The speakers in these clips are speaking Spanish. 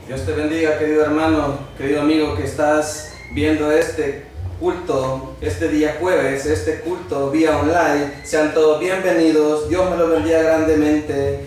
Dios te bendiga, querido hermano, querido amigo que estás viendo este culto, este día jueves, este culto vía online. Sean todos bienvenidos, Dios me los bendiga grandemente.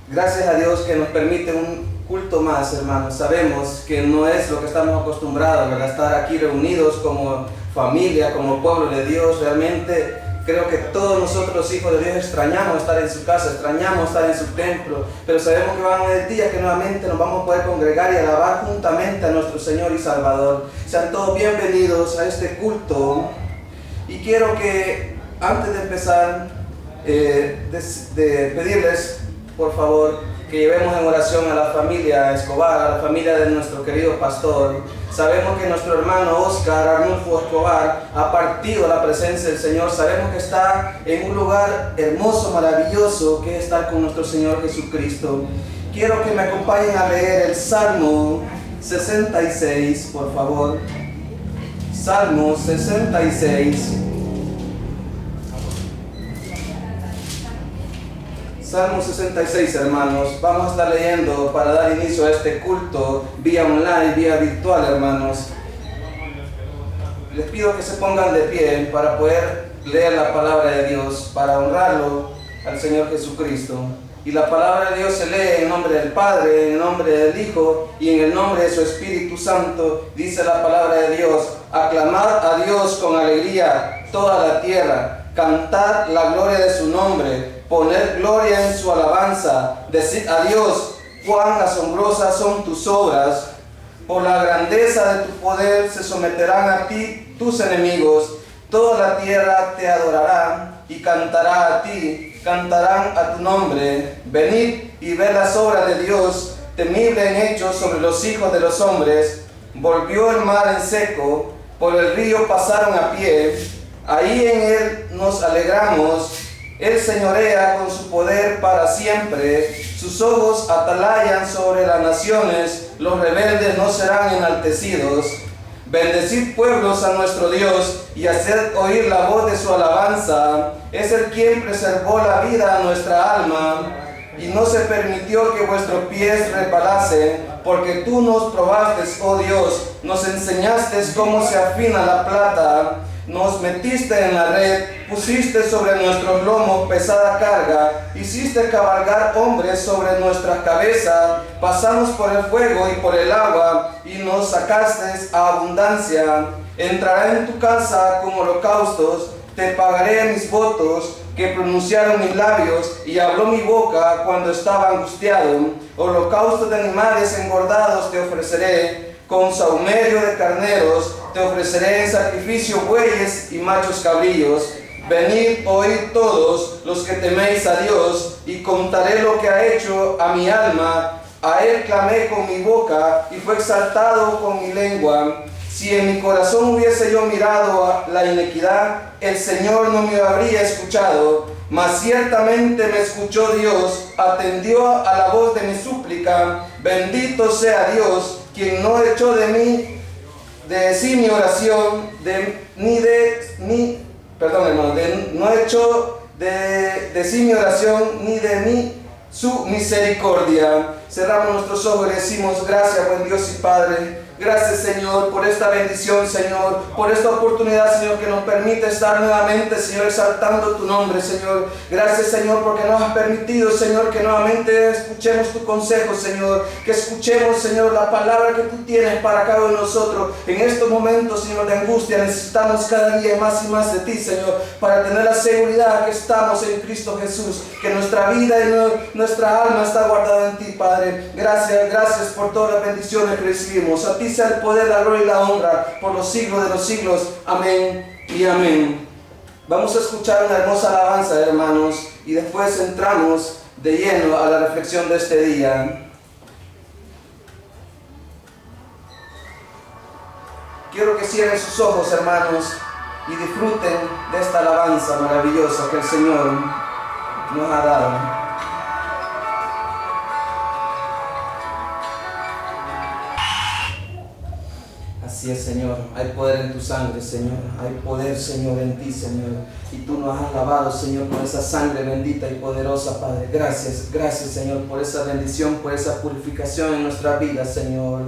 Gracias a Dios que nos permite un culto más, hermanos. Sabemos que no es lo que estamos acostumbrados, ¿verdad? Estar aquí reunidos como familia, como pueblo de Dios. Realmente creo que todos nosotros, hijos de Dios, extrañamos estar en su casa, extrañamos estar en su templo, pero sabemos que van a haber días que nuevamente nos vamos a poder congregar y alabar juntamente a nuestro Señor y Salvador. Sean todos bienvenidos a este culto. Y quiero que, antes de empezar, de pedirles, por favor, que llevemos en oración a la familia Escobar, a la familia de nuestro querido pastor. Sabemos que nuestro hermano Oscar Arnulfo Escobar ha partido a la presencia del Señor. Sabemos que está en un lugar hermoso, maravilloso, que es estar con nuestro Señor Jesucristo. Quiero que me acompañen a leer el Salmo 66, por favor. Salmo 66. Salmo 66, hermanos. Vamos a estar leyendo para dar inicio a este culto vía online, vía virtual, hermanos. Les pido que se pongan de pie para poder leer la palabra de Dios, para honrarlo al Señor Jesucristo. Y la palabra de Dios se lee en nombre del Padre, en el nombre del Hijo y en el nombre de su Espíritu Santo. Dice la palabra de Dios: aclamad a Dios con alegría toda la tierra, cantad la gloria de su nombre, poned gloria en su alabanza, decid a Dios cuán asombrosas son tus obras. Por la grandeza de tu poder se someterán a ti tus enemigos. Toda la tierra te adorará y cantará a ti, cantarán a tu nombre. Venid y ved las obras de Dios, temible en hechos sobre los hijos de los hombres. Volvió el mar en seco, por el río pasaron a pie. Ahí en él nos alegramos. Él señorea con su poder para siempre. Sus ojos atalayan sobre las naciones. Los rebeldes no serán enaltecidos. Bendecid pueblos a nuestro Dios y haced oír la voz de su alabanza. Es el quien preservó la vida a nuestra alma y no se permitió que vuestros pies resbalasen, porque tú nos probaste, oh Dios, nos enseñaste cómo se afina la plata. Nos metiste en la red, pusiste sobre nuestros lomos pesada carga, hiciste cabalgar hombres sobre nuestras cabezas, pasamos por el fuego y por el agua, y nos sacaste a abundancia. Entraré en tu casa con holocaustos, te pagaré mis votos que pronunciaron mis labios, y habló mi boca cuando estaba angustiado. Holocaustos de animales engordados te ofreceré, con sahumerio de carneros te ofreceré en sacrificio bueyes y machos cabríos. Venid, oíd todos los que teméis a Dios, y contaré lo que ha hecho a mi alma. A él clamé con mi boca, y fue exaltado con mi lengua. Si en mi corazón hubiese yo mirado a la iniquidad, el Señor no me habría escuchado. Mas ciertamente me escuchó Dios, atendió a la voz de mi súplica. Bendito sea Dios, quien no echó de sí mi oración, no echó de sí mi oración, ni de mí su misericordia. Cerramos nuestros ojos y decimos: gracias, buen Dios y Padre. Gracias, Señor, por esta bendición, Señor, por esta oportunidad, Señor, que nos permite estar nuevamente, Señor, exaltando tu nombre, Señor. Gracias, Señor, porque nos has permitido, Señor, que nuevamente escuchemos tu consejo, Señor, que escuchemos, Señor, la palabra que tú tienes para cada uno de nosotros. En estos momentos, Señor, de angustia, necesitamos cada día más y más de ti, Señor, para tener la seguridad que estamos en Cristo Jesús, que nuestra vida y nuestra alma está guardada en ti, Padre. Gracias por todas las bendiciones que recibimos. A ti sea el poder, la gloria y la honra por los siglos de los siglos. Amén y amén. Vamos a escuchar una hermosa alabanza, hermanos, y después entramos de lleno a la reflexión de este día. Quiero que cierren sus ojos, hermanos, y disfruten de esta alabanza maravillosa que el Señor nos ha dado. Así es, Señor. Hay poder en tu sangre, Señor. Hay poder, Señor, en ti, Señor. Y tú nos has lavado, Señor, con esa sangre bendita y poderosa, Padre. Gracias, gracias, Señor, por esa bendición, por esa purificación en nuestra vida, Señor.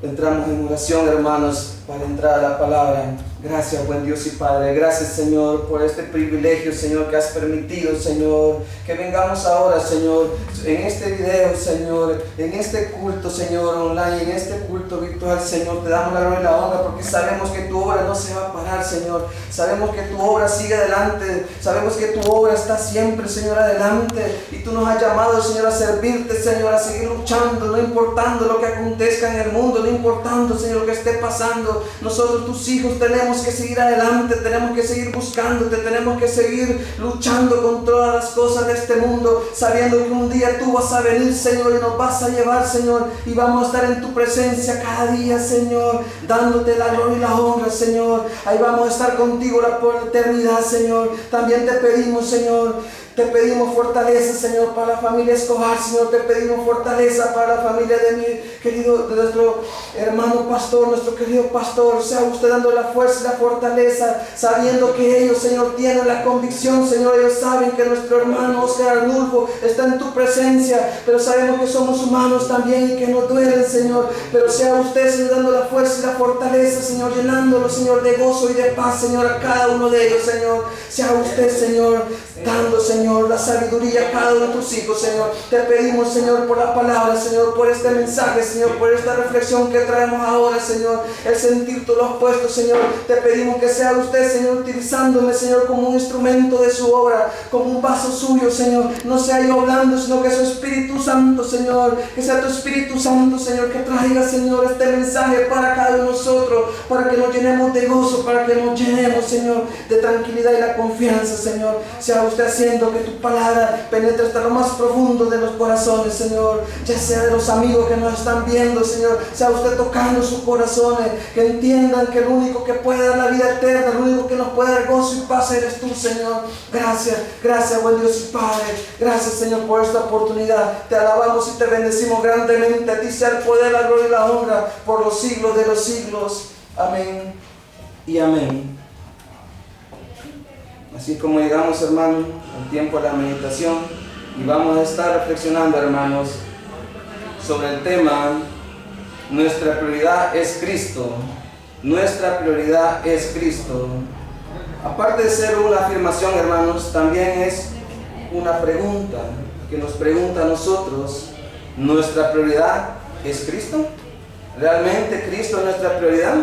Entramos en oración, hermanos, para entrar a la palabra. Gracias, buen Dios y Padre. Gracias, Señor, por este privilegio, Señor, que has permitido, Señor, que vengamos ahora, Señor, en este video, Señor, en este culto, Señor, online, en este culto virtual, Señor. Te damos la gloria y la honra porque sabemos que tu obra no se va a parar, Señor. Sabemos que tu obra sigue adelante. Sabemos que tu obra está siempre, Señor, adelante. Y tú nos has llamado, Señor, a servirte, Señor, a seguir luchando, no importando lo que acontezca en el mundo, no importando, Señor, lo que esté pasando. Nosotros, tus hijos, tenemos que seguir adelante, tenemos que seguir buscándote, tenemos que seguir luchando con todas las cosas de este mundo, sabiendo que un día tú vas a venir, Señor, y nos vas a llevar, Señor, y vamos a estar en tu presencia cada día, Señor, dándote la gloria y la honra, Señor. Ahí vamos a estar contigo por la eternidad, Señor. También te pedimos, Señor, te pedimos fortaleza, Señor, para la familia Escobar, Señor. Te pedimos fortaleza para la familia de mi querido, de nuestro hermano pastor, nuestro querido pastor. Sea usted dando la fuerza y la fortaleza, sabiendo que ellos, Señor, tienen la convicción, Señor. Ellos saben que nuestro hermano Oscar Arnulfo está en tu presencia, pero sabemos que somos humanos también y que nos duelen, Señor. Pero sea usted, Señor, dando la fuerza y la fortaleza, Señor, llenándolo, Señor, de gozo y de paz, Señor, a cada uno de ellos, Señor. Sea usted, Señor, dando, Señor, la sabiduría a cada uno de tus hijos, Señor. Te pedimos, Señor, por la palabra, Señor, por este mensaje, Señor, por esta reflexión que traemos ahora, Señor, el sentir tú lo has puesto, Señor. Te pedimos que sea usted, Señor, utilizándome, Señor, como un instrumento de su obra, como un vaso suyo, Señor. No sea yo hablando, sino que su Espíritu Santo, Señor, que sea tu Espíritu Santo, Señor, que traiga, Señor, este mensaje para cada uno de nosotros, para que nos llenemos de gozo, para que nos llenemos, Señor, de tranquilidad y la confianza, Señor. Sea usted haciendo que tu palabra penetre hasta lo más profundo de los corazones, Señor, ya sea de los amigos que nos están viendo, Señor. Sea usted tocando sus corazones, que entiendan que el único que puede dar la vida eterna, el único que nos puede dar gozo y paz eres tú, Señor. Gracias, gracias, buen Dios y Padre. Gracias, Señor, por esta oportunidad. Te alabamos y te bendecimos grandemente. A ti sea el poder, la gloria y la honra por los siglos de los siglos. Amén y amén. Así como llegamos, hermano, al tiempo de la meditación, y vamos a estar reflexionando, hermanos, sobre el tema: nuestra prioridad es Cristo. Nuestra prioridad es Cristo. Aparte de ser una afirmación, hermanos, también es una pregunta que nos pregunta a nosotros: ¿nuestra prioridad es Cristo? ¿Realmente Cristo es nuestra prioridad?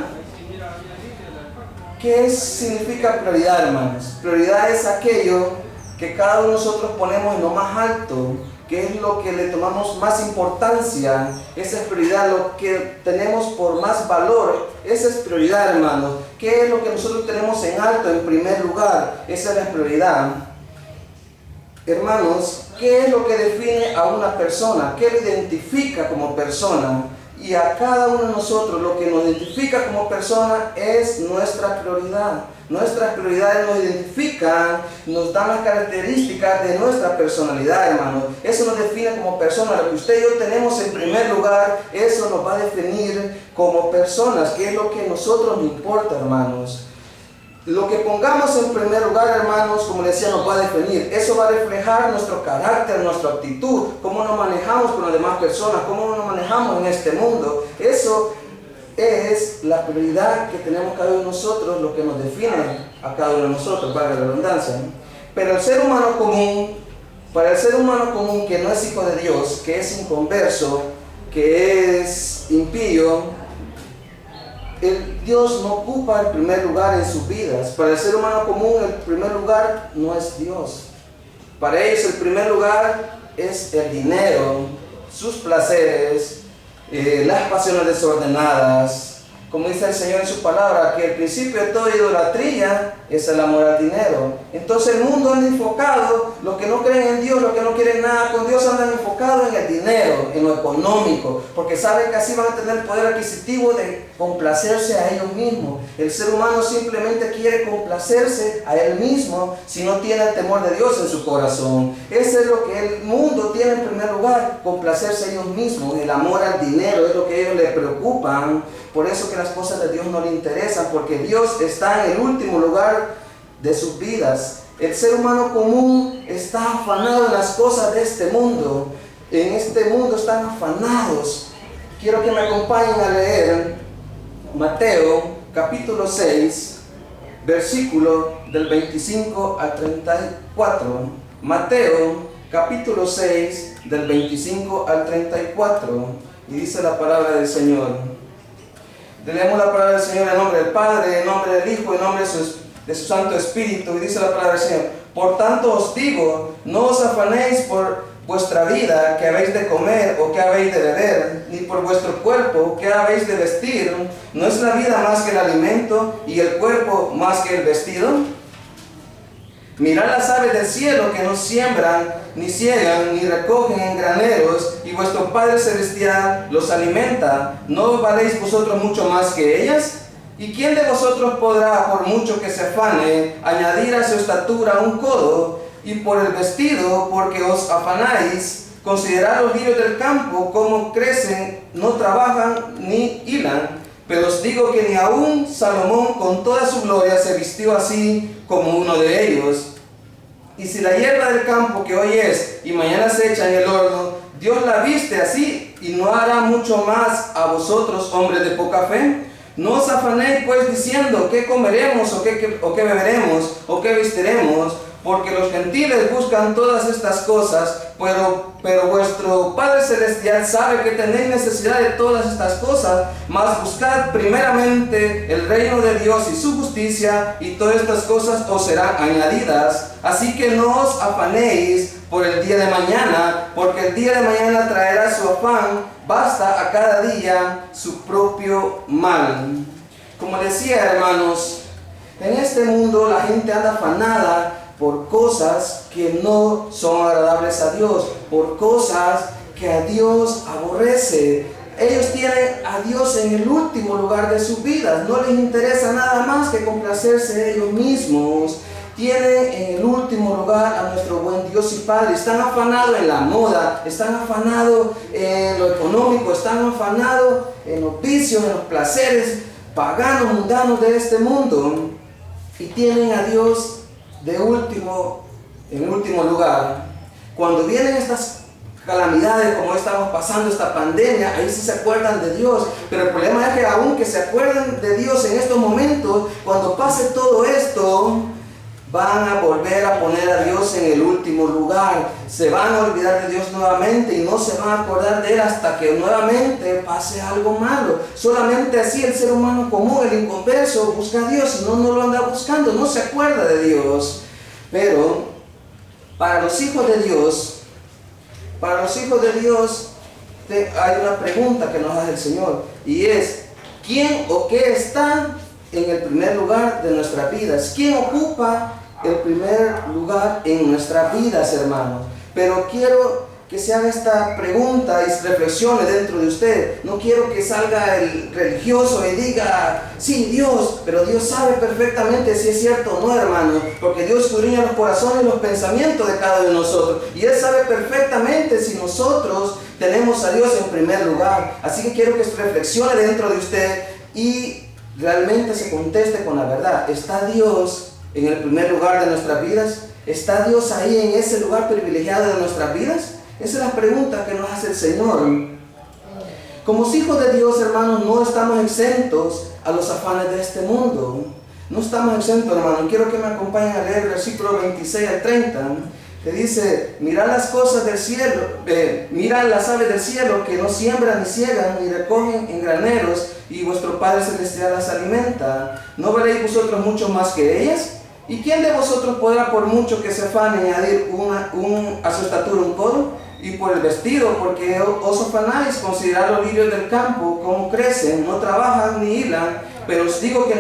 ¿Qué significa prioridad, hermanos? Prioridad es aquello que cada uno de nosotros ponemos en lo más alto, que es lo que le tomamos más importancia. Esa es prioridad, lo que tenemos por más valor. Esa es prioridad, hermanos. ¿Qué es lo que nosotros tenemos en alto, en primer lugar? Esa es la prioridad. Hermanos, ¿qué es lo que define a una persona? ¿Qué lo identifica como persona? Y a cada uno de nosotros lo que nos identifica como persona es nuestra prioridad. Nuestras prioridades nos identifican, nos dan las características de nuestra personalidad, hermanos. Eso nos define como persona. Lo que usted y yo tenemos en primer lugar, eso nos va a definir como personas. ¿Qué es lo que a nosotros nos importa, hermanos? Lo que pongamos en primer lugar, hermanos, como les decía, nos va a definir. Eso va a reflejar nuestro carácter, nuestra actitud, cómo nos manejamos con las demás personas, cómo nos manejamos en este mundo. Eso es la prioridad que tenemos cada uno de nosotros, lo que nos define a cada uno de nosotros, valga la redundancia. Pero el ser humano común, para el ser humano común que no es hijo de Dios, que es inconverso, que es impío, Dios no ocupa el primer lugar en sus vidas. Para el ser humano común, el primer lugar no es Dios. Para ellos el primer lugar es el dinero, sus placeres, las pasiones desordenadas. Como dice el Señor en su palabra, que el principio de toda idolatría es el amor al dinero. Entonces el mundo anda enfocado, los que no creen en Dios, los que no quieren nada con Dios, andan enfocados en el dinero, en lo económico, porque saben que así van a tener el poder adquisitivo de complacerse a ellos mismos. El ser humano simplemente quiere complacerse a él mismo si no tiene el temor de Dios en su corazón. Eso es lo que el mundo tiene en primer lugar, complacerse a ellos mismos. El amor al dinero es lo que a ellos les preocupan. Por eso que las cosas de Dios no le interesan, porque Dios está en el último lugar de sus vidas. El ser humano común está afanado en las cosas de este mundo. En este mundo están afanados. Quiero que me acompañen a leer Mateo capítulo 6, versículo del 25 al 34. Mateo capítulo 6, del 25 al 34. Y dice la palabra del Señor. Leemos la palabra del Señor en nombre del Padre, en nombre del Hijo, en nombre de su Santo Espíritu. Y dice la palabra del Señor: por tanto os digo, no os afanéis por vuestra vida, que habéis de comer o que habéis de beber, ni por vuestro cuerpo, que habéis de vestir. ¿No es la vida más que el alimento y el cuerpo más que el vestido? Mirad las aves del cielo, que no siembran, ni ciegan, ni recogen en graneros, y vuestro Padre Celestial los alimenta. ¿No valéis vosotros mucho más que ellas? ¿Y quién de vosotros podrá, por mucho que se afane, añadir a su estatura un codo? Y por el vestido, porque os afanáis, considerad los lirios del campo, cómo crecen, no trabajan ni hilan. Pero os digo que ni aun Salomón con toda su gloria se vistió así como uno de ellos. Y si la hierba del campo que hoy es y mañana se echa en el horno, Dios la viste así, y no hará mucho más a vosotros, hombres de poca fe. No os afanéis pues diciendo qué comeremos o qué beberemos o qué vestiremos, porque los gentiles buscan todas estas cosas, pero vuestro Padre Celestial sabe que tenéis necesidad de todas estas cosas. Mas buscad primeramente el reino de Dios y su justicia, y todas estas cosas os serán añadidas. Así que no os afanéis por el día de mañana, porque el día de mañana traerá su afán. Basta a cada día su propio mal. Como decía, hermanos, en este mundo la gente anda afanada por cosas que no son agradables a Dios, por cosas que a Dios aborrece. Ellos tienen a Dios en el último lugar de sus vidas, no les interesa nada más que complacerse ellos mismos. Tienen en el último lugar a nuestro buen Dios y Padre. Están afanados en la moda, están afanados en lo económico, están afanados en los vicios, en los placeres paganos, mundanos de este mundo, y tienen a Dios en último lugar. Cuando vienen estas calamidades como estamos pasando, esta pandemia, ahí sí se acuerdan de Dios. Pero el problema es que aunque se acuerden de Dios en estos momentos, cuando pase todo esto, van a volver a poner a Dios en el último lugar. Se van a olvidar de Dios nuevamente y no se van a acordar de Él hasta que nuevamente pase algo malo. Solamente así el ser humano común, el inconverso, busca a Dios, y no lo anda buscando, no se acuerda de Dios. Pero para los hijos de Dios, hay una pregunta que nos hace el Señor, y es: ¿quién o qué está en el primer lugar de nuestras vidas? ¿Quién ocupa el primer lugar en nuestras vidas, hermanos? Pero quiero que se haga esta pregunta y reflexione dentro de usted. No quiero que salga el religioso y diga: sí, Dios, pero Dios sabe perfectamente si es cierto o no, hermano, porque Dios escudriña los corazones y los pensamientos de cada uno de nosotros, y Él sabe perfectamente si nosotros tenemos a Dios en primer lugar. Así que quiero que reflexione dentro de usted y realmente se conteste con la verdad. ¿Está Dios en el primer lugar de nuestras vidas? ¿Está Dios ahí en ese lugar privilegiado de nuestras vidas? Esa es la pregunta que nos hace el Señor. Como hijos de Dios, hermanos, no estamos exentos a los afanes de este mundo. No estamos exentos, hermanos. Quiero que me acompañen a leer el versículo 26 al 30. Que dice: mirad las cosas del cielo, mirad las aves del cielo, que no siembran ni ciegan ni recogen en graneros, y vuestro Padre Celestial las alimenta. ¿No valéis vosotros mucho más que ellas? ¿Y quién de vosotros podrá, por mucho que se afane, añadir a su estatura un codo? Y por el vestido, porque os afanáis, considerad los lirios del campo, cómo crecen, no trabajan ni hilan. Pero os digo que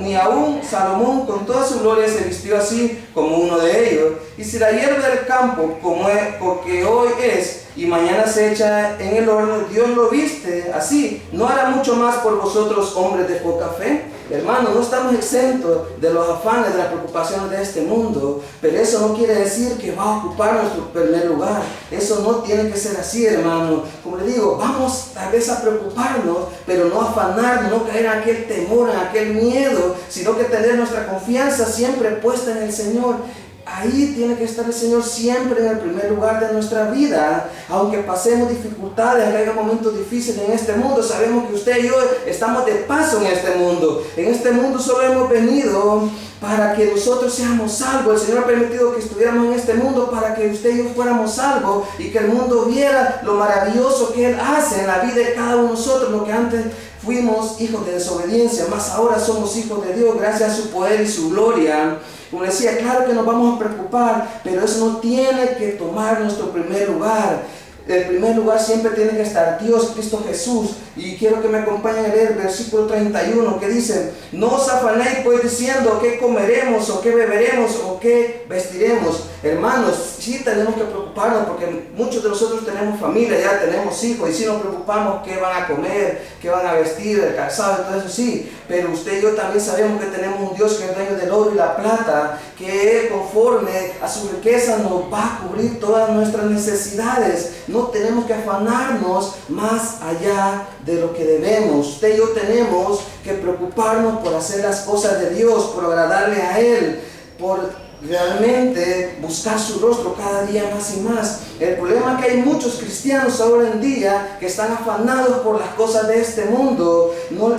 ni aún Salomón con toda su gloria se vistió así como uno de ellos. Y si la hierba del campo, porque hoy es y mañana se echa en el horno, Dios lo viste así, ¿no hará mucho más por vosotros, hombres de poca fe? Hermanos, no estamos exentos de los afanes, de las preocupaciones de este mundo, pero eso no quiere decir que va a ocupar nuestro primer lugar. Eso no tiene que ser así, hermano. Como le digo, vamos tal vez a preocuparnos, pero no afanarnos, no caer en aquel temor, en aquel miedo, sino que tener nuestra confianza siempre puesta en el Señor. Ahí tiene que estar el Señor siempre en el primer lugar de nuestra vida. Aunque pasemos dificultades, aunque haya momentos difíciles en este mundo, sabemos que usted y yo estamos de paso en este mundo. En este mundo solo hemos venido para que nosotros seamos salvos. El Señor ha permitido que estuviéramos en este mundo para que usted y yo fuéramos salvos y que el mundo viera lo maravilloso que Él hace en la vida de cada uno de nosotros. Lo que antes fuimos hijos de desobediencia, más ahora somos hijos de Dios gracias a su poder y su gloria. Como decía, claro que nos vamos a preocupar, pero eso no tiene que tomar nuestro primer lugar. El primer lugar siempre tiene que estar Dios, Cristo Jesús. Y quiero que me acompañen a leer el versículo 31 que dice: no os afanéis pues diciendo qué comeremos o qué beberemos o qué vestiremos. Hermanos, sí tenemos que preocuparnos porque muchos de nosotros tenemos familia, ya tenemos hijos, y sí nos preocupamos qué van a comer, qué van a vestir, el calzado y todo eso, sí. Pero usted y yo también sabemos que tenemos un Dios que es dueño del oro y la plata, que Él, conforme a su riqueza, nos va a cubrir todas nuestras necesidades. No tenemos que afanarnos más allá de lo que debemos. Usted y yo tenemos que preocuparnos por hacer las cosas de Dios, por agradarle a Él, por realmente buscar su rostro cada día más y más. El problema es que hay muchos cristianos ahora en día que están afanados por las cosas de este mundo,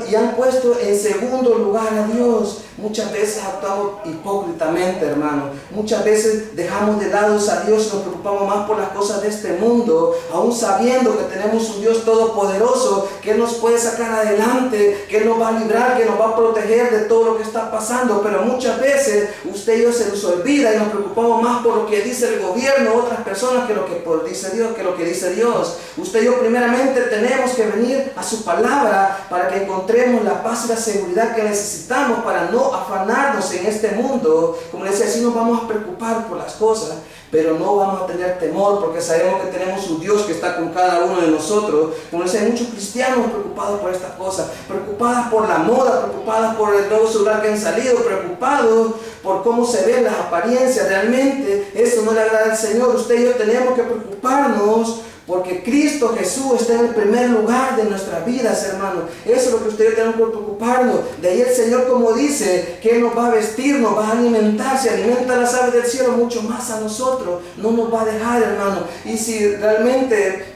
y han puesto en segundo lugar a Dios. Muchas veces actuamos hipócritamente, hermano. Muchas veces dejamos de lado a Dios y nos preocupamos más por las cosas de este mundo, aún sabiendo que tenemos un Dios todopoderoso, que Él nos puede sacar adelante, que Él nos va a librar, que nos va a proteger de todo lo que está pasando. Pero muchas veces usted y yo se nos olvida y nos preocupamos más por lo que dice el gobierno, otras personas, que lo que dice Dios, que lo que dice Dios. Usted y yo primeramente tenemos que venir a su palabra para que encontremos la paz y la seguridad que necesitamos para no afanarnos en este mundo. Como les decía, así nos vamos a preocupar por las cosas, pero no vamos a tener temor porque sabemos que tenemos un Dios que está con cada uno de nosotros. Como les decía, hay muchos cristianos preocupados por estas cosas, preocupados por la moda, preocupados por el nuevo celular que han salido, preocupados por cómo se ven las apariencias. Realmente eso no le agrada al Señor. Usted y yo tenemos que preocuparnos porque Cristo Jesús está en el primer lugar de nuestras vidas, hermano. Eso es lo que usted y yo tenemos que preocuparnos. De ahí el Señor, como dice, que Él nos va a vestir, nos va a alimentar. Si alimenta a las aves del cielo, mucho más a nosotros. No nos va a dejar, hermano. Y si realmente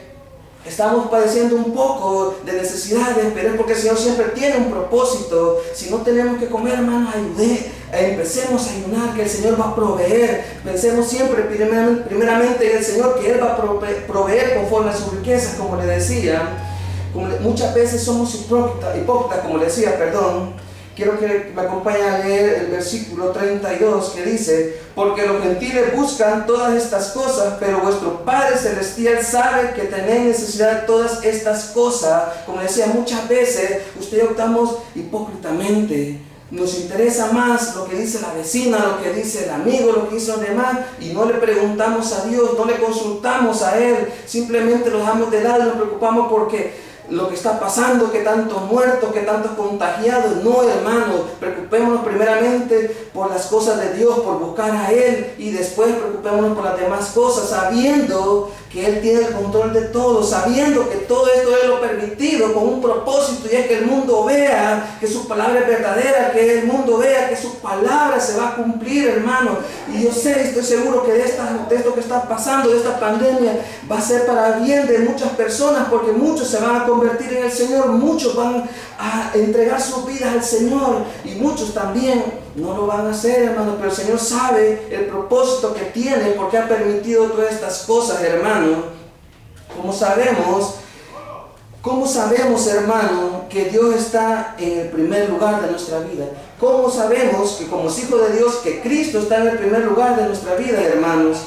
estamos padeciendo un poco de necesidades, pero es porque el Señor siempre tiene un propósito. Si no tenemos que comer, hermano, empecemos a ayunar, que el Señor va a proveer. Pensemos siempre primeramente en el Señor, que Él va a proveer conforme a sus riquezas, como le decía. Muchas veces somos hipócritas, como le decía, Quiero que me acompañen a leer el versículo 32 que dice: porque los gentiles buscan todas estas cosas, pero vuestro Padre Celestial sabe que tenéis necesidad de todas estas cosas. Como decía, muchas veces usted y yo optamos hipócritamente. Nos interesa más lo que dice la vecina, lo que dice el amigo, lo que dice los demás, y no le preguntamos a Dios, no le consultamos a Él. Simplemente lo dejamos de lado y nos preocupamos porque lo que está pasando, que tantos muertos, que tantos contagiados. No, hermano, preocupémonos primeramente por las cosas de Dios, por buscar a Él, y después preocupémonos por las demás cosas, sabiendo que Él tiene el control de todo, sabiendo que todo esto Él lo ha permitido con un propósito, y es que el mundo vea que su palabra es verdadera, que el mundo vea que su palabra se va a cumplir, hermano. Y yo estoy seguro que de esto que está pasando, de esta pandemia, va a ser para bien de muchas personas, porque muchos se van a convertir en el Señor, muchos van a entregar sus vidas al Señor, y muchos también no lo van a hacer, hermano. Pero el Señor sabe el propósito que tiene, porque ha permitido todas estas cosas, hermano. ¿Cómo sabemos, hermano, que Dios está en el primer lugar de nuestra vida? ¿Cómo sabemos que como hijos de Dios, que Cristo está en el primer lugar de nuestra vida, hermanos?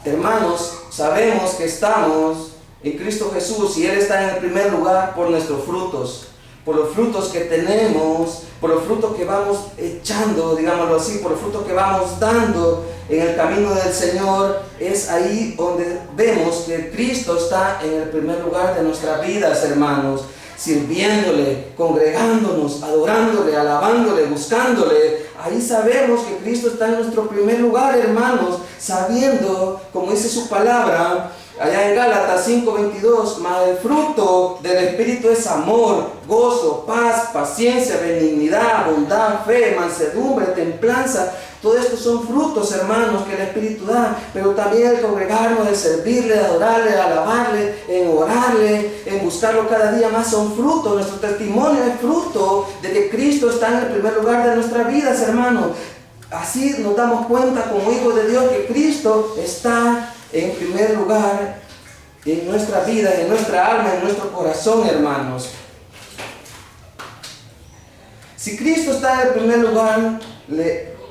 Hermanos, sabemos que estamos en Cristo Jesús, y Él está en el primer lugar por nuestros frutos. por los frutos que tenemos, por los frutos que vamos echando, digámoslo así, por los frutos que vamos dando en el camino del Señor, es ahí donde vemos que Cristo está en el primer lugar de nuestras vidas, hermanos, sirviéndole, congregándonos, adorándole, alabándole, buscándole. Ahí sabemos que Cristo está en nuestro primer lugar, hermanos, sabiendo, como dice su palabra, allá en Gálatas 5:22, mas el fruto del Espíritu es amor, gozo, paz, paciencia, benignidad, bondad, fe, mansedumbre, templanza. Todos estos son frutos, hermanos, que el Espíritu da, pero también el congregarnos, el servirle, adorarle, alabarle, en orarle, en buscarlo cada día más, son frutos. Nuestro testimonio es fruto de que Cristo está en el primer lugar de nuestras vidas, hermanos. Así nos damos cuenta como hijos de Dios que Cristo está en primer lugar en nuestra vida, en nuestra alma, en nuestro corazón, hermanos. Si Cristo está en el primer lugar,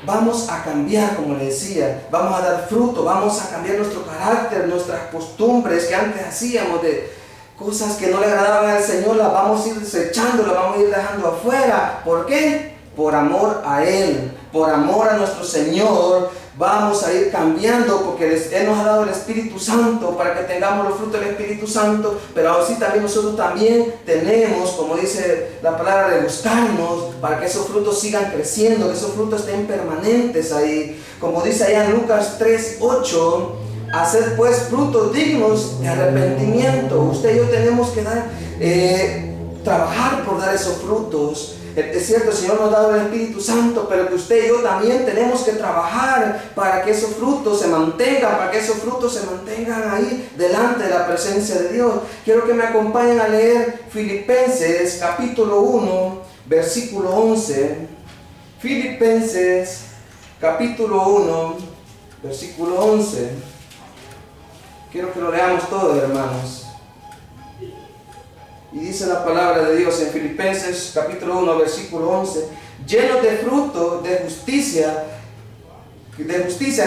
vamos a cambiar, como le decía, vamos a dar fruto, vamos a cambiar nuestro carácter, nuestras costumbres que antes hacíamos de cosas que no le agradaban al Señor, las vamos a ir desechando, las vamos a ir dejando afuera. ¿Por qué? Por amor a Él, por amor a nuestro Señor. Vamos a ir cambiando porque Él nos ha dado el Espíritu Santo para que tengamos los frutos del Espíritu Santo, pero así también nosotros también tenemos, como dice la palabra, de buscarnos para que esos frutos sigan creciendo, que esos frutos estén permanentes ahí. Como dice allá en Lucas 3:8, haced pues frutos dignos de arrepentimiento. Usted y yo tenemos que trabajar por dar esos frutos. Es cierto, el Señor nos ha dado el Espíritu Santo, pero que usted y yo también tenemos que trabajar para que esos frutos se mantengan, para que esos frutos se mantengan ahí delante de la presencia de Dios. Quiero que me acompañen a leer Filipenses capítulo 1, versículo 11. Filipenses capítulo 1, versículo 11. Quiero que lo leamos todo, hermanos. Y dice la palabra de Dios en Filipenses capítulo 1, versículo 11, llenos de fruto de justicia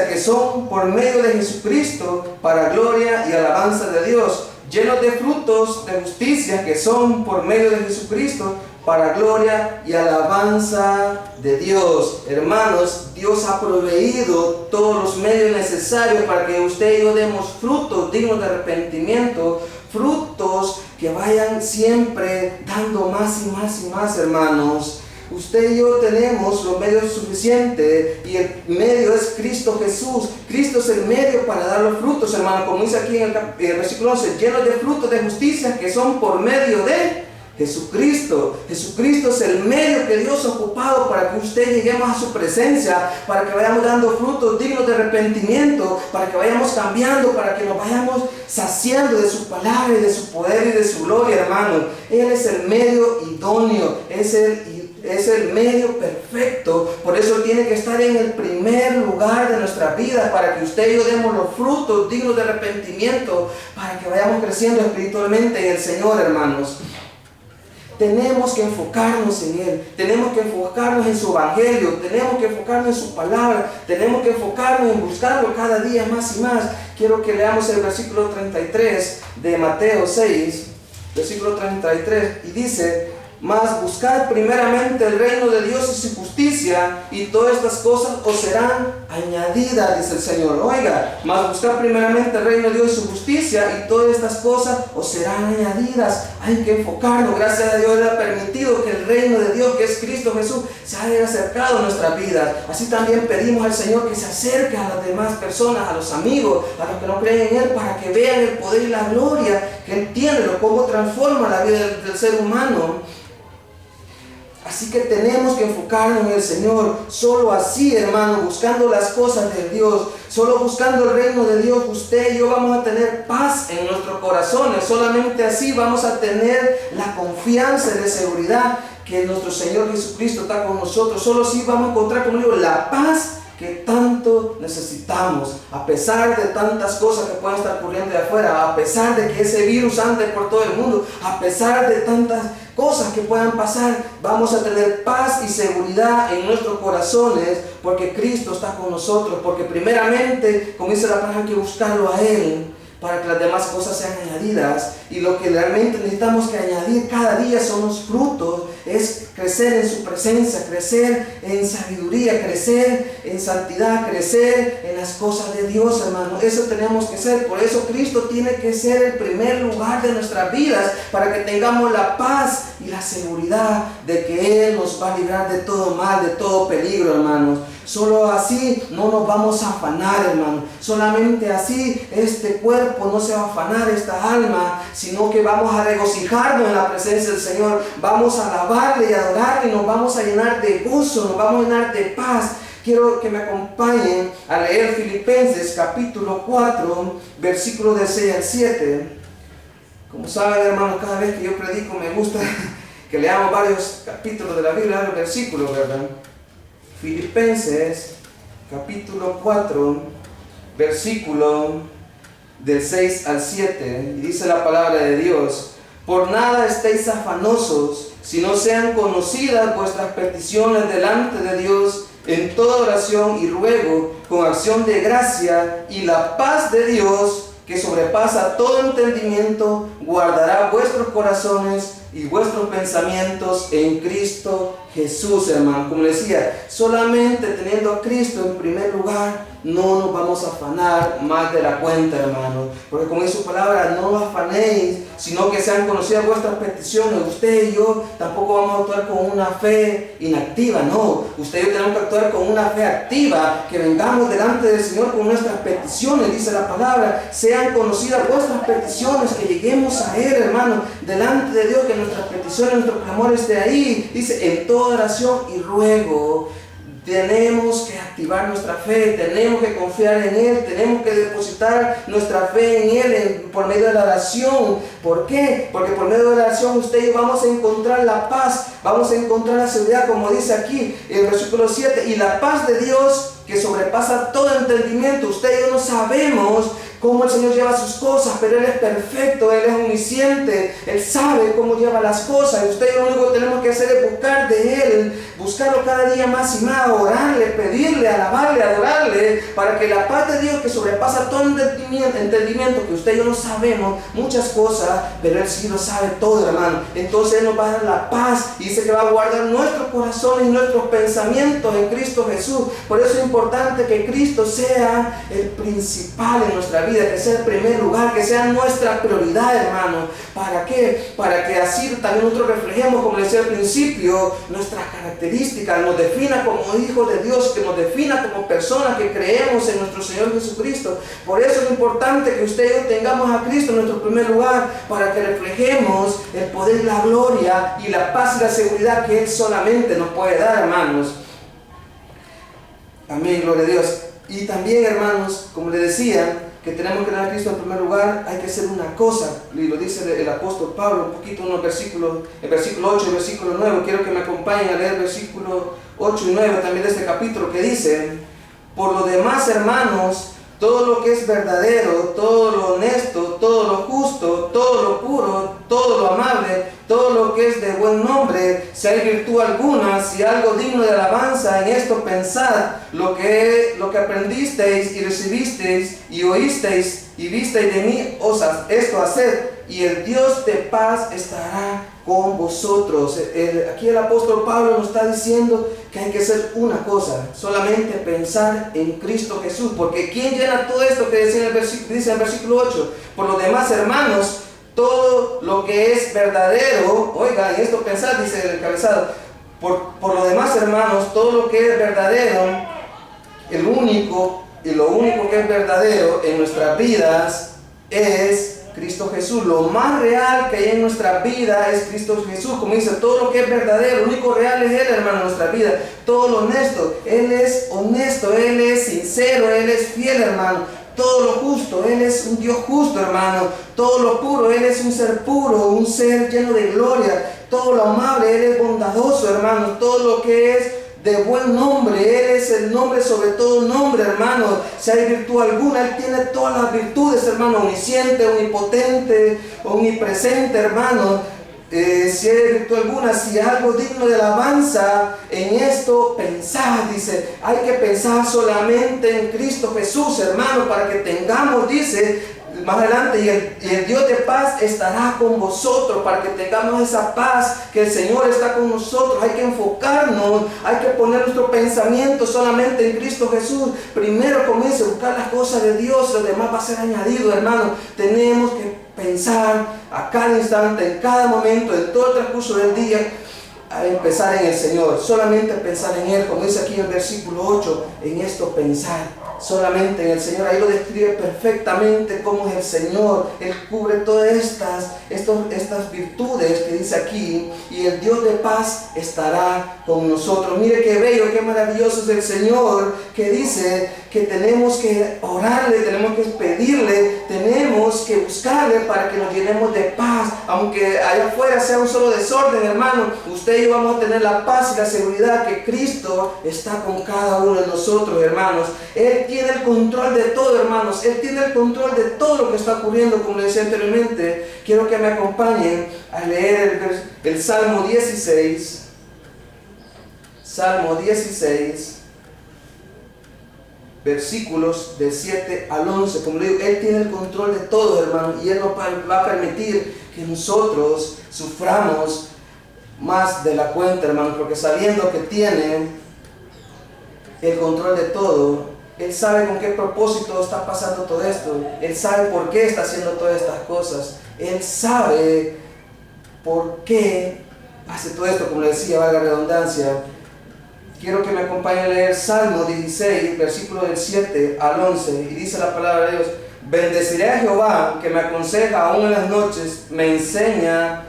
que son por medio de Jesucristo para gloria y alabanza de Dios. Llenos de frutos de justicia que son por medio de Jesucristo para gloria y alabanza de Dios. Hermanos, Dios ha proveído todos los medios necesarios para que usted y yo demos frutos dignos de arrepentimiento, frutos que vayan siempre dando más y más y más, hermanos. Usted y yo tenemos los medios suficientes y el medio es Cristo Jesús. Cristo es el medio para dar los frutos, hermano, como dice aquí en el versículo 11, llenos de frutos de justicia que son por medio de Jesucristo. Jesucristo es el medio que Dios ha ocupado para que usted lleguemos a su presencia, para que vayamos dando frutos dignos de arrepentimiento, para que vayamos cambiando, para que nos vayamos saciando de su palabra y de su poder y de su gloria, hermano. Él es el medio idóneo, es el medio perfecto. Por eso tiene que estar en el primer lugar de nuestra vida, para que usted y yo demos los frutos dignos de arrepentimiento, para que vayamos creciendo espiritualmente en el Señor, hermanos. Tenemos que enfocarnos en Él, tenemos que enfocarnos en su Evangelio, tenemos que enfocarnos en su palabra, tenemos que enfocarnos en buscarlo cada día más y más. Quiero que leamos el versículo 33 de Mateo 6, versículo 33, y dice, mas buscad primeramente el reino de Dios y su justicia, y todas estas cosas os serán añadidas, dice el Señor. Oiga, mas buscad primeramente el reino de Dios y su justicia, y todas estas cosas os serán añadidas. Hay que enfocarnos. Gracias a Dios le ha permitido que el reino de Dios, que es Cristo Jesús, se haya acercado a nuestras vidas. Así también pedimos al Señor que se acerque a las demás personas, a los amigos, a los que no creen en Él, para que vean el poder y la gloria que Él tiene, cómo transforma la vida del ser humano. Así que tenemos que enfocarnos en el Señor. Solo así, hermano, buscando las cosas de Dios, solo buscando el reino de Dios, usted y yo vamos a tener paz en nuestros corazones. Solamente así vamos a tener la confianza y la seguridad que nuestro Señor Jesucristo está con nosotros. Solo así vamos a encontrar, como digo, la paz que tanto necesitamos, a pesar de tantas cosas que puedan estar ocurriendo de afuera, a pesar de que ese virus ande por todo el mundo, a pesar de tantas cosas que puedan pasar, vamos a tener paz y seguridad en nuestros corazones, porque Cristo está con nosotros, porque primeramente, como dice la palabra, hay que buscarlo a Él. para que las demás cosas sean añadidas. Y lo que realmente necesitamos que añadir cada día son los frutos, es crecer en su presencia, crecer en sabiduría, crecer en santidad, crecer en las cosas de Dios, hermano. Eso tenemos que ser. Por eso Cristo tiene que ser el primer lugar de nuestras vidas, para que tengamos la paz y la seguridad de que Él nos va a librar de todo mal, de todo peligro, hermanos. Solo así no nos vamos a afanar, hermano. Solamente así este cuerpo no se va a afanar, esta alma, sino que vamos a regocijarnos en la presencia del Señor. Vamos a alabarle y adorarle y nos vamos a llenar de gozo, nos vamos a llenar de paz. Quiero que me acompañen a leer Filipenses capítulo 4, versículos del 6 al 7. Como saben, hermano, cada vez que yo predico me gusta que leamos varios capítulos de la Biblia, varios versículos, ¿verdad? Filipenses capítulo 4, versículo del 6 al 7, y dice la palabra de Dios: por nada estéis afanosos, sino sean conocidas vuestras peticiones delante de Dios en toda oración y ruego, con acción de gracia, y la paz de Dios, que sobrepasa todo entendimiento, guardará vuestros corazones y vuestros pensamientos en Cristo Jesús, hermano. Como decía, solamente teniendo a Cristo en primer lugar, no nos vamos a afanar más de la cuenta, hermano. Porque como dice su palabra, no os afanéis, sino que sean conocidas vuestras peticiones. Usted y yo tampoco vamos a actuar con una fe inactiva, no. Usted y yo tenemos que actuar con una fe activa, que vengamos delante del Señor con nuestras peticiones, dice la palabra. Sean conocidas vuestras peticiones, que lleguemos a Él, hermano, delante de Dios, que nuestras peticiones, nuestro clamor esté ahí. Dice, en toda oración y ruego. Tenemos que activar nuestra fe, tenemos que confiar en Él, tenemos que depositar nuestra fe en Él por medio de la oración. ¿Por qué? Porque por medio de la oración usted y yo vamos a encontrar la paz, vamos a encontrar la seguridad, como dice aquí en el versículo 7, y la paz de Dios que sobrepasa todo entendimiento. Usted y yo no sabemos cómo el Señor lleva sus cosas, pero Él es perfecto, Él es omnisciente, Él sabe cómo lleva las cosas. Y usted y yo lo único que tenemos que hacer es buscar de Él, buscarlo cada día más y más, orarle, pedirle, alabarle, adorarle, para que la paz de Dios, que sobrepasa todo entendimiento, que usted y yo no sabemos muchas cosas, pero Él sí lo sabe todo, hermano. Entonces Él nos va a dar la paz, y dice que va a guardar nuestros corazones y nuestros pensamientos en Cristo Jesús. Por eso es importante que Cristo sea el principal en nuestra vida, que sea el primer lugar, que sea nuestra prioridad, hermano. ¿Para qué? Para que así también nosotros reflejemos, como decía al principio, nuestras características, nos defina como hijos de Dios, que nos defina como personas que creemos en nuestro Señor Jesucristo. Por eso es importante que usted y yo tengamos a Cristo en nuestro primer lugar, para que reflejemos el poder, la gloria y la paz y la seguridad que Él solamente nos puede dar, hermanos. Amén, gloria a Dios. Y también, hermanos, como les decía, que tenemos que tener a Cristo en primer lugar, hay que hacer una cosa, y lo dice el apóstol Pablo un poquito en los versículos, el versículo 8 y el versículo 9. Quiero que me acompañen a leer el versículo 8 y 9 también de este capítulo, que dice: por lo demás, hermanos, todo lo que es verdadero, todo lo honesto, todo lo justo, todo lo puro, todo lo amable, todo lo que es de buen nombre, si hay virtud alguna, si algo digno de alabanza, en esto pensad. Lo que aprendisteis y recibisteis y oísteis y visteis de mí, esto haced, y el Dios de paz estará con vosotros. Aquí el apóstol Pablo nos está diciendo que hay que hacer una cosa, solamente pensar en Cristo Jesús. Porque ¿quién llena todo esto que dice en el versículo 8? Por lo demás, hermanos, todo lo que es verdadero, oiga, en esto pensar, dice el encabezado, por lo demás, hermanos, todo lo que es verdadero, lo único que es verdadero en nuestras vidas es Cristo Jesús. Lo más real que hay en nuestra vida es Cristo Jesús. Como dice, todo lo que es verdadero, lo único real es Él, hermano, en nuestra vida. Todo lo honesto, Él es honesto, Él es sincero, Él es fiel, hermano. Todo lo justo, Él es un Dios justo, hermano. Todo lo puro, Él es un ser puro, un ser lleno de gloria. Todo lo amable, Él es bondadoso, hermano. Todo lo que es de buen nombre, Él es el nombre sobre todo nombre, hermano. Si hay virtud alguna, Él tiene todas las virtudes, hermano. Omnisciente, omnipotente, omnipresente, hermano. Si hay virtud alguna, si hay algo digno de alabanza, en esto pensad, dice. Hay que pensar solamente en Cristo Jesús, hermano, para que tengamos, dice, más adelante, y el Dios de paz estará con vosotros, para que tengamos esa paz, que el Señor está con nosotros. Hay que enfocarnos, hay que poner nuestro pensamiento solamente en Cristo Jesús. Primero comience a buscar las cosas de Dios, lo demás va a ser añadido, hermano. Tenemos que pensar a cada instante, en cada momento, en todo el transcurso del día, a empezar en el Señor, solamente pensar en Él, como dice aquí en el versículo 8, en esto pensar. Solamente en el Señor. Ahí lo describe perfectamente cómo es el Señor. Él cubre todas estas virtudes que dice aquí, y el Dios de paz estará con nosotros. Mire qué bello, qué maravilloso es el Señor, que dice que tenemos que orarle, tenemos que pedirle, tenemos que buscarle para que nos llenemos de paz. Aunque allá afuera sea un solo desorden, hermano, usted y yo vamos a tener la paz y la seguridad que Cristo está con cada uno de nosotros, hermanos. Él tiene el control de todo, hermanos. Él tiene el control de todo lo que está ocurriendo, como le decía anteriormente. Quiero que me acompañen a leer el Salmo 16. Salmo 16, versículos del 7 al 11. Como le digo, Él tiene el control de todo, hermano, y Él no va a permitir que nosotros suframos más de la cuenta, hermano, porque sabiendo que tiene el control de todo, Él sabe con qué propósito está pasando todo esto. Él sabe por qué está haciendo todas estas cosas. Él sabe por qué hace todo esto, como le decía, valga la redundancia. Quiero que me acompañen a leer Salmo 16, versículo del 7 al 11. Y dice la palabra de Dios: bendeciré a Jehová, que me aconseja aún en las noches, me enseña.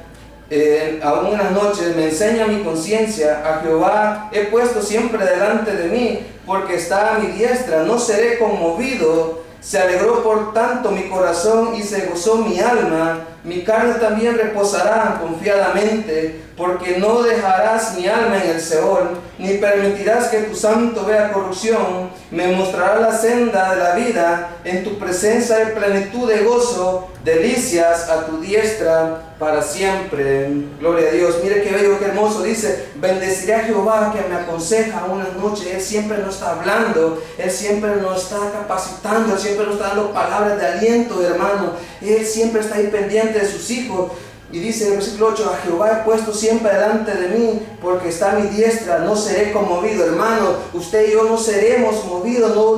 Aún en las noches me enseña mi conciencia. A Jehová he puesto siempre delante de mí, porque está a mi diestra, no seré conmovido. Se alegró por tanto mi corazón y se gozó mi alma. Mi carne también reposará confiadamente, porque no dejarás mi alma en el Seol, ni permitirás que tu santo vea corrupción. Me mostrará la senda de la vida, en tu presencia hay plenitud de gozo, delicias a tu diestra para siempre. Gloria a Dios. Mire qué bello, qué hermoso. Dice: bendeciré a Jehová, que me aconseja una noche. Él siempre nos está hablando, Él siempre nos está capacitando, Él siempre nos está dando palabras de aliento, hermano. Él siempre está ahí pendiente de sus hijos. Y dice en el versículo 8: a Jehová he puesto siempre delante de mí, porque está a mi diestra, no seré conmovido. Hermano, usted y yo no seremos movidos, no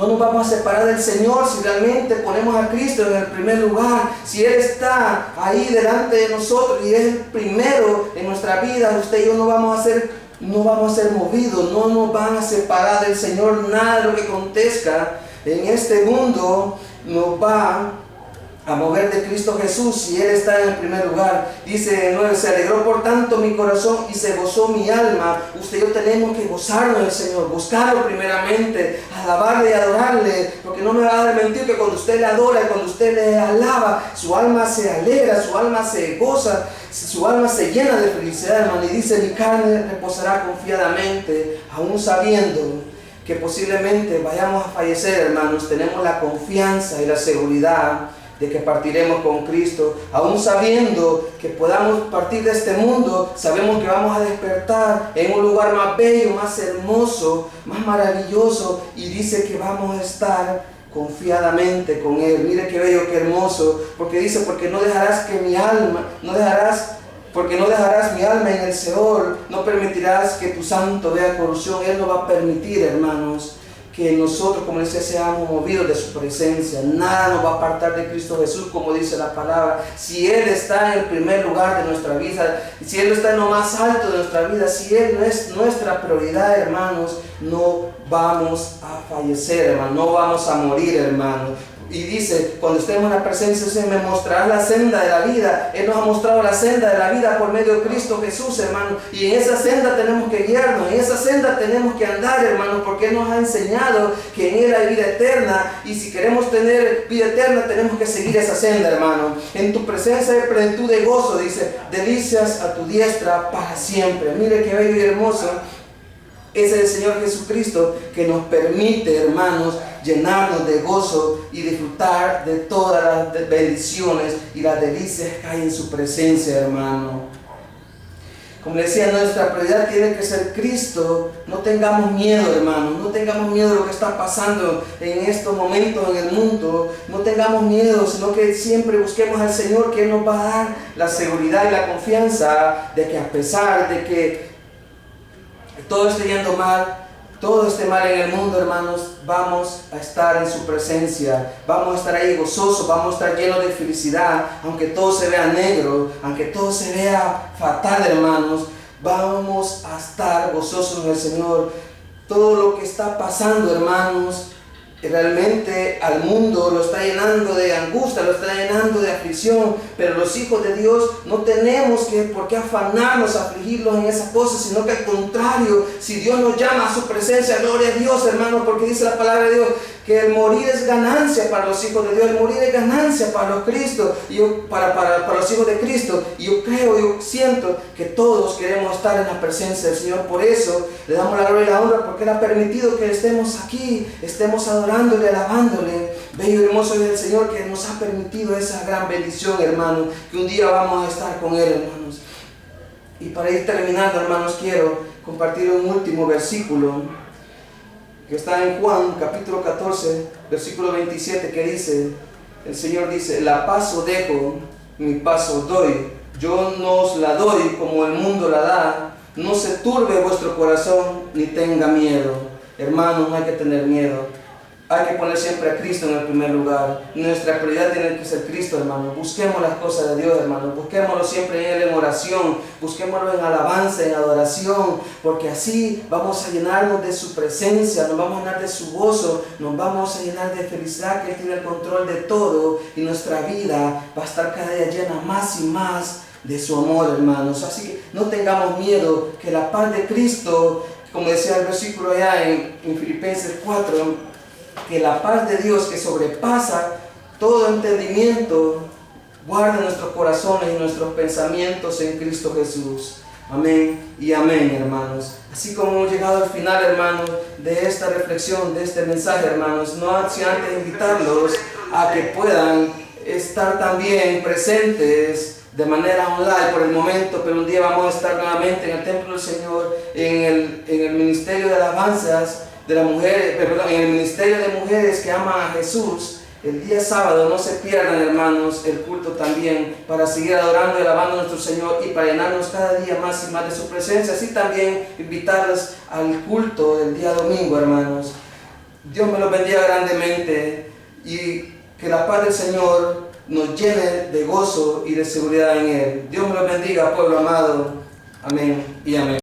nos vamos a separar del Señor si realmente ponemos a Cristo en el primer lugar. Si Él está ahí delante de nosotros y es el primero en nuestra vida, usted y yo no vamos a ser movidos, no nos van a separar del Señor. Nada de lo que acontezca en este mundo nos va a mover de Cristo Jesús si Él está en el primer lugar. Dice 9: se alegró por tanto mi corazón y se gozó mi alma. Usted y yo tenemos que gozarnos del Señor, buscarlo primeramente, alabarle y adorarle, porque no me va a dar mentir que cuando usted le adora y cuando usted le alaba, su alma se alegra, su alma se goza, su alma se llena de felicidad, hermano. Y dice: mi carne reposará confiadamente, aún sabiendo que posiblemente vayamos a fallecer, hermanos. Tenemos la confianza y la seguridad de que partiremos con Cristo. Aún sabiendo que podamos partir de este mundo, sabemos que vamos a despertar en un lugar más bello, más hermoso, más maravilloso, y dice que vamos a estar confiadamente con Él. Mire qué bello, qué hermoso, porque dice: porque no dejarás mi alma en el Seol, no permitirás que tu santo vea corrupción. Él no va a permitir, hermanos, que nosotros, como decía, seamos movidos de su presencia. Nada nos va a apartar de Cristo Jesús, como dice la palabra. Si Él está en el primer lugar de nuestra vida, si Él está en lo más alto de nuestra vida, si Él no es nuestra prioridad, hermanos, no vamos a fallecer, hermano, no vamos a morir, hermano. Y dice: cuando estemos en la presencia de Él, me mostrará la senda de la vida. Él nos ha mostrado la senda de la vida por medio de Cristo Jesús, hermano. Y en esa senda tenemos que guiarnos, en esa senda tenemos que andar, hermano, porque Él nos ha enseñado que en Él hay vida eterna. Y si queremos tener vida eterna, tenemos que seguir esa senda, hermano. En tu presencia hay plenitud de gozo, dice, delicias a tu diestra para siempre. Mire qué bello y hermoso. Ese es el Señor Jesucristo, que nos permite, hermanos, llenarnos de gozo y disfrutar de todas las bendiciones y las delicias que hay en su presencia, hermano. Como le decía, nuestra prioridad tiene que ser Cristo. No tengamos miedo, hermanos. No tengamos miedo de lo que está pasando en estos momentos en el mundo. No tengamos miedo, sino que siempre busquemos al Señor, que Él nos va a dar la seguridad y la confianza de que a pesar de que todo esté yendo mal, todo esté mal en el mundo, hermanos, vamos a estar en su presencia, vamos a estar ahí gozosos, vamos a estar llenos de felicidad, aunque todo se vea negro, aunque todo se vea fatal, hermanos, vamos a estar gozosos en el Señor. Todo lo que está pasando, hermanos, realmente al mundo lo está llenando de angustia, lo está llenando de aflicción, pero los hijos de Dios no tenemos por qué afanarnos, afligirlos en esas cosas, sino que al contrario, si Dios nos llama a su presencia, gloria a Dios, hermano, porque dice la palabra de Dios que el morir es ganancia para los hijos de Dios, el morir es ganancia para los Cristo, para los hijos de Cristo. Y yo creo, yo siento que todos queremos estar en la presencia del Señor. Por eso le damos la gloria y la honra, porque Él ha permitido que estemos aquí, estemos adorándole, alabándole. Bello y hermoso es el Señor, que nos ha permitido esa gran bendición, hermanos, que un día vamos a estar con Él, hermanos. Y para ir terminando, hermanos, quiero compartir un último versículo que está en Juan capítulo 14, versículo 27, que dice, el Señor dice: la paz os dejo, mi paz os doy, yo no os la doy como el mundo la da, no se turbe vuestro corazón ni tenga miedo. Hermanos, no hay que tener miedo. Hay que poner siempre a Cristo en el primer lugar. Nuestra prioridad tiene que ser Cristo, hermano. Busquemos las cosas de Dios, hermano. Busquémoslo siempre en Él en oración. Busquémoslo en alabanza, en adoración. Porque así vamos a llenarnos de su presencia. Nos vamos a llenar de su gozo. Nos vamos a llenar de felicidad, que Él tiene el control de todo. Y nuestra vida va a estar cada día llena más y más de su amor, hermanos. Así que no tengamos miedo, que la paz de Cristo, como decía el versículo allá en Filipenses 4, que la paz de Dios, que sobrepasa todo entendimiento, guarde nuestros corazones y nuestros pensamientos en Cristo Jesús. Amén y amén, hermanos. Así como hemos llegado al final, hermanos, de esta reflexión, de este mensaje, hermanos, no sin antes invitarlos a que puedan estar también presentes de manera online por el momento, pero un día vamos a estar nuevamente en el templo del Señor, en el ministerio de alabanzas de las mujeres, en el ministerio de mujeres que aman a Jesús. El día sábado no se pierdan, hermanos, el culto también, para seguir adorando y alabando a nuestro Señor y para llenarnos cada día más y más de su presencia. Así también invitarlos al culto del día domingo, hermanos. Dios me los bendiga grandemente y que la paz del Señor nos llene de gozo y de seguridad en Él. Dios me los bendiga, pueblo amado. Amén y amén.